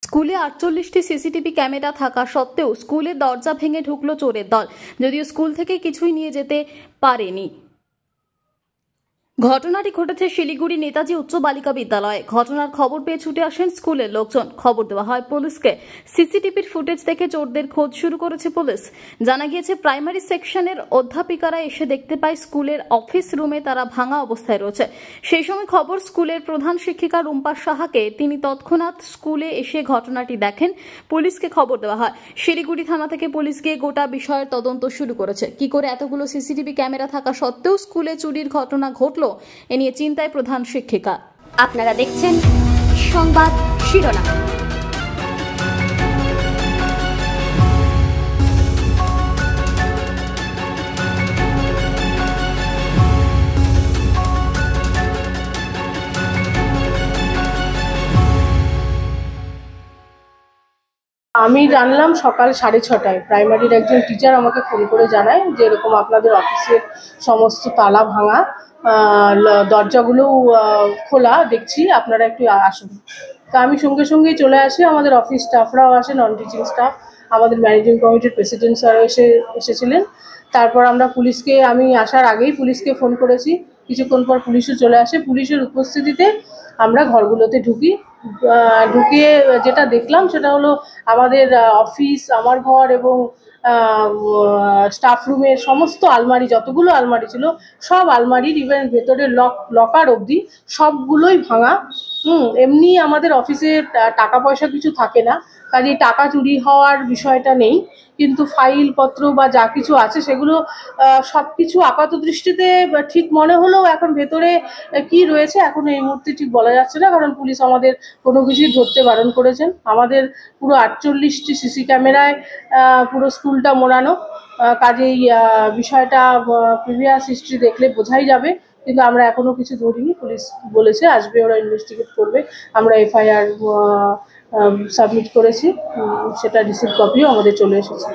স্কুলে ৪৮টি CCTV camera থাকা সত্ত্বেও স্কুলের দরজা ভেঙে ঢুকলো চোরের দল। যদিও স্কুল থেকে কিছুই নিয়ে যেতে পারেনি। ঘটনাটি ঘটেছে শিলিগুড়ি নেতাজি উচ্চ বালিকা বিদ্যালয়ে। ঘটনার খবর পেয়ে ছুটে আসেন স্কুলের লোকজন। খবর দেওয়া হয় পুলিশকে। সিসিটিভির ফুটেজ দেখে চোরদের খোঁজ শুরু করেছে পুলিশ। জানা গিয়েছে, প্রাইমারি সেকশনের অধ্যাপিকারা এসে দেখতে পায় স্কুলের অফিস রুমে তারা ভাঙা অবস্থায় রয়েছে। সেই সময় খবর স্কুলের প্রধান শিক্ষিকা রুম্পা সাহাকে। তিনি তৎক্ষণাৎ স্কুলে এসে ঘটনাটি দেখেন। পুলিশকে খবর দেওয়া হয়। শিলিগুড়ি থানা থেকে পুলিশ গিয়ে গোটা বিষয়ের তদন্ত শুরু করেছে। কি করে এতগুলো সিসিটিভি ক্যামেরা থাকা সত্ত্বেও স্কুলে চুরির ঘটনা ঘটল, এ নিয়ে চিন্তায় প্রধান শিক্ষিকা। আপনারা দেখছেন সংবাদ শিরোনাম। আমি জানলাম সকাল 6:30টায়। প্রাইমারির একজন টিচার আমাকে ফোন করে জানায় যে এরকম আপনাদের অফিসের সমস্ত তালা ভাঙা, দরজাগুলো খোলা দেখছি, আপনারা একটু আসুন। তা আমি সঙ্গে সঙ্গেই চলে আসি। আমাদের অফিস স্টাফরাও আসে, নন টিচিং স্টাফ, আমাদের ম্যানেজিং কমিটির প্রেসিডেন্ট স্যারও এসেছিলেন। তারপর আমরা পুলিশকে, আমি আসার আগেই পুলিশকে ফোন করেছি। কিছুক্ষণ পর পুলিশও চলে আসে। পুলিশের উপস্থিতিতে আমরা ঘরগুলোতে ঢুকিয়ে যেটা দেখলাম সেটা হলো আমাদের অফিস, আমার ঘর এবং স্টাফ রুমের সমস্ত আলমারি, যতগুলো আলমারি ছিল সব আলমারির, ইভেন ভেতরের লকার অবধি সবগুলোই ভাঙা। এমনি আমাদের অফিসে টাকা পয়সা কিছু থাকে না, কাজেই টাকা চুরি হওয়ার বিষয়টা নেই, কিন্তু ফাইলপত্র বা যা কিছু আছে সেগুলো সব কিছু আপাত দৃষ্টিতে ঠিক মনে হলেও এখন ভেতরে কি রয়েছে এখন এই মুহূর্তে ঠিক বলা যাচ্ছে না, কারণ পুলিশ আমাদের কোনো কিছুই ধরতে বারণ করেছেন। আমাদের পুরো 48টি সিসি ক্যামেরায় পুরো স্কুলটা মোড়ানো, কাজেই বিষয়টা প্রিভিয়াস হিস্ট্রি দেখলে বোঝাই যাবে, কিন্তু আমরা এখনও কিছু ধরিনি। পুলিশ বলেছে আসবে, ওরা ইনভেস্টিগেট করবে। আমরা এফআইআর সাবমিট করেছি, সেটা রিসিভ কপিও আমাদের চলে এসেছে।